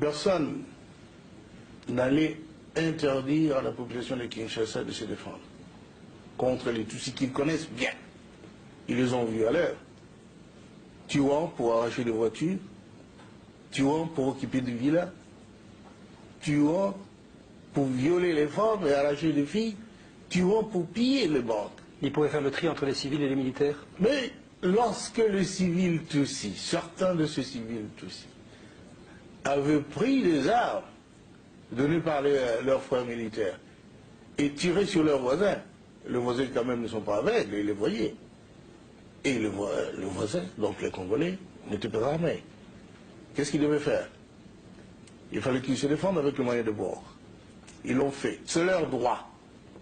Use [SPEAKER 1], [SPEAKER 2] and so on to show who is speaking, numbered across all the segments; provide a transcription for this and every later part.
[SPEAKER 1] Personne n'allait interdire à la population de Kinshasa de se défendre contre les Tutsis qu'ils connaissent bien. Ils les ont vus à l'heure. Tuant pour arracher des voitures, tuant pour occuper des villas, tuant pour violer les femmes et arracher des filles, tuant pour piller les banques.
[SPEAKER 2] Ils pouvaient faire le tri entre les civils et les militaires?
[SPEAKER 1] Mais lorsque les civils Tutsis, certains de ces civils Tutsis, avaient pris des armes données par leurs frères militaires et tiré sur leurs voisins, les voisins quand même ne sont pas aveugles, ils les voyaient. Et le voisin, donc les Congolais, n'étaient pas armés. Qu'est-ce qu'ils devaient faire? Il fallait qu'ils se défendent avec le moyen de bord. Ils l'ont fait. C'est leur droit.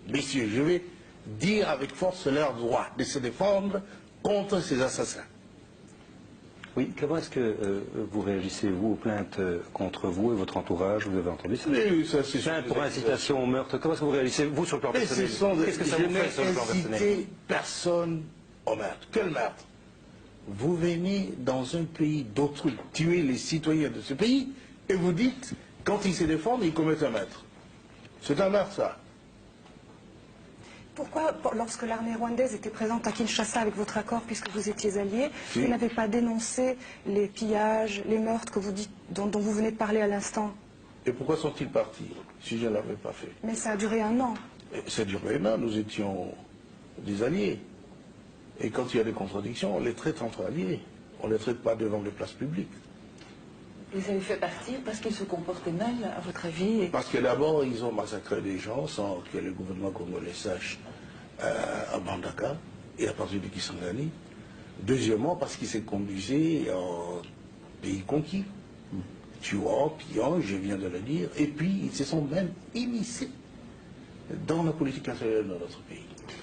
[SPEAKER 1] Messieurs, je vais dire avec force, c'est leur droit de se défendre contre ces assassins.
[SPEAKER 2] Oui, comment est-ce que vous réagissez, vous, aux plaintes contre vous et votre entourage? Vous avez entendu ça?
[SPEAKER 1] Oui, ça c'est
[SPEAKER 2] plainte pour incitation au meurtre. Comment est-ce que vous réagissez, vous, sur le plan personnel? Qu'est-ce que ça vous fait sur le plan personnel?
[SPEAKER 1] Je n'ai incité personne au meurtre. Quel meurtre? Vous venez dans un pays d'autrui, tuer les citoyens de ce pays, et vous dites, quand ils se défendent, ils commettent un meurtre. C'est un meurtre, ça.
[SPEAKER 3] Pourquoi, lorsque l'armée rwandaise était présente à Kinshasa avec votre accord, puisque vous étiez alliés, vous n'avez pas dénoncé les pillages, les meurtres que vous dites, dont vous venez de parler à l'instant?
[SPEAKER 1] Et pourquoi sont-ils partis, si je ne l'avais pas fait?
[SPEAKER 3] Mais ça a duré un an.
[SPEAKER 1] Ça a duré un an, nous étions des alliés. Et quand il y a des contradictions, on les traite entre alliés. On ne les traite pas devant les places publiques.
[SPEAKER 4] Ils avaient fait partir parce qu'ils se comportaient mal, à votre avis?
[SPEAKER 1] Parce que d'abord, ils ont massacré des gens sans que le gouvernement congolais sache à Bandaka et à partir de Kisangani. Deuxièmement, parce qu'ils se conduisaient en pays conquis, tuant, pillant, je viens de le dire. Et puis, ils se sont même immiscés dans la politique intérieure de notre pays.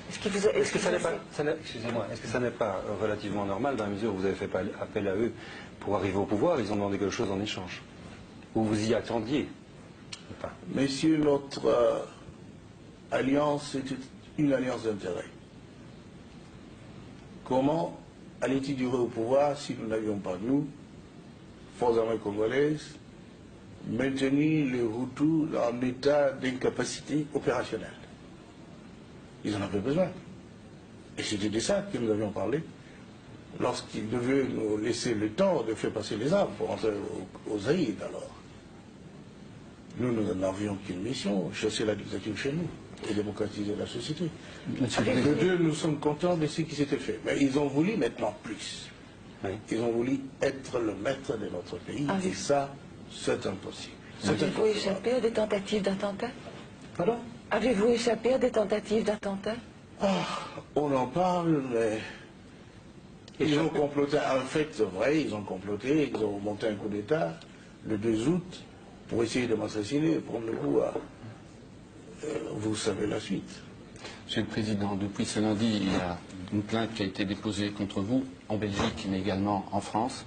[SPEAKER 2] Est-ce que ça n'est pas, excusez-moi, est-ce que ça n'est pas relativement normal dans la mesure où vous avez fait appel à eux pour arriver au pouvoir? Ils ont demandé quelque chose en échange. Ou vous y attendiez? Enfin.
[SPEAKER 1] Messieurs, notre alliance est une alliance d'intérêt. Comment allait-il durer au pouvoir si nous n'avions pas, nous, forces armées congolaises, maintenu les Hutus en état d'incapacité opérationnelle? Ils en avaient besoin. Et c'était de ça que nous avions parlé lorsqu'ils devaient nous laisser le temps de faire passer les armes pour entrer aux Zaïd alors. Nous n'avions qu'une mission, chasser la dictature chez nous et démocratiser la société. Les deux, nous sommes contents de ce qui s'était fait. Mais ils ont voulu maintenant plus. Oui. Ils ont voulu être le maître de notre pays. Et ça, c'est impossible.
[SPEAKER 4] Avez-vous échappé à des tentatives d'attentat?
[SPEAKER 1] Pardon?
[SPEAKER 4] Avez-vous échappé à des tentatives d'attentat?
[SPEAKER 1] On en parle, mais ils ont comploté. En fait, c'est vrai, ils ont comploté, ils ont monté un coup d'État le 2 août pour essayer de m'assassiner, prendre le coup à... vous savez la suite.
[SPEAKER 5] Monsieur le Président, depuis ce lundi, il y a une plainte qui a été déposée contre vous, en Belgique, mais également en France,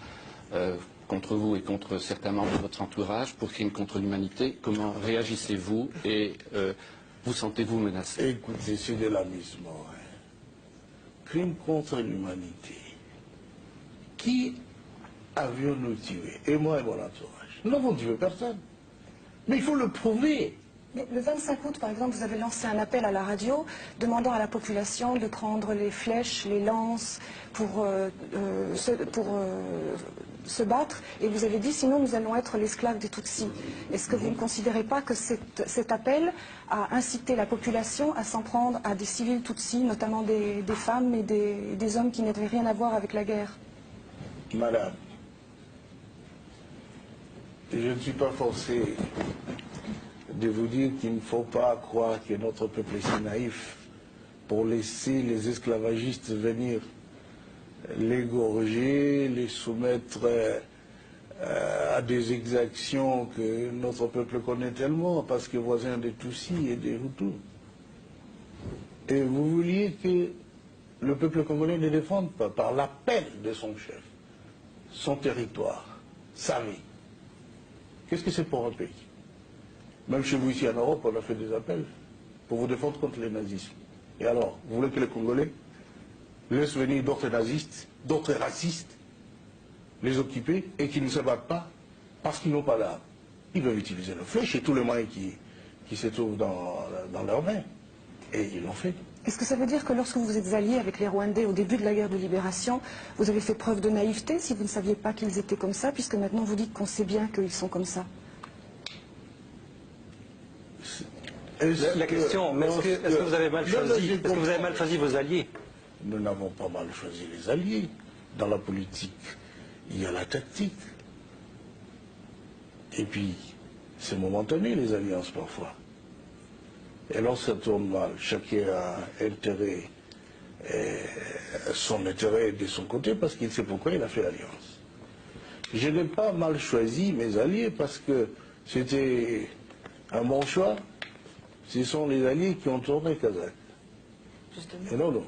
[SPEAKER 5] contre vous et contre certains membres de votre entourage, pour crimes contre l'humanité. Comment réagissez-vous et vous sentez-vous menacé?
[SPEAKER 1] Écoutez, c'est de l'amusement. Hein. Crime contre l'humanité. Qui avions-nous tué? Et moi et mon entourage. Nous n'avons tué personne. Mais il faut le prouver.
[SPEAKER 3] Mais le 25 août, par exemple, vous avez lancé un appel à la radio demandant à la population de prendre les flèches, les lances pour se battre. Et vous avez dit, sinon nous allons être l'esclave des Tutsis. Est-ce que vous ne considérez pas que cet appel a incité la population à s'en prendre à des civils Tutsis, notamment des femmes et des hommes qui n'avaient rien à voir avec la guerre?
[SPEAKER 1] Madame, je ne suis pas forcé de vous dire qu'il ne faut pas croire que notre peuple est si naïf pour laisser les esclavagistes venir l'égorger, les soumettre à des exactions que notre peuple connaît tellement, parce que voisin des Tutsis et des Hutus. Et vous vouliez que le peuple congolais ne défende pas, par l'appel de son chef, son territoire, sa vie. Qu'est-ce que c'est pour un pays? Même chez vous ici en Europe, on a fait des appels pour vous défendre contre le nazisme. Et alors, vous voulez que les Congolais laissent venir d'autres nazistes, d'autres racistes, les occuper et qu'ils ne se battent pas parce qu'ils n'ont pas d'armes? Ils peuvent utiliser nos flèches et tous les moyens qui se trouvent dans leurs mains. Et ils l'ont fait.
[SPEAKER 3] Est-ce que ça veut dire que lorsque vous êtes alliés avec les Rwandais au début de la guerre de libération, vous avez fait preuve de naïveté si vous ne saviez pas qu'ils étaient comme ça, puisque maintenant vous dites qu'on sait bien qu'ils sont comme ça?
[SPEAKER 2] La question, mais est-ce que vous avez mal choisi, est-ce que vous avez mal choisi vos alliés?
[SPEAKER 1] Nous n'avons pas mal choisi les alliés. Dans la politique, il y a la tactique. Et puis, c'est momentané les alliances parfois. Et lorsque ça tourne mal, chacun a son intérêt de son côté parce qu'il sait pourquoi il a fait l'alliance. Je n'ai pas mal choisi mes alliés parce que c'était un bon choix. Ce sont les alliés qui ont tourné Kazakh.
[SPEAKER 4] Justement.
[SPEAKER 1] Et non, non.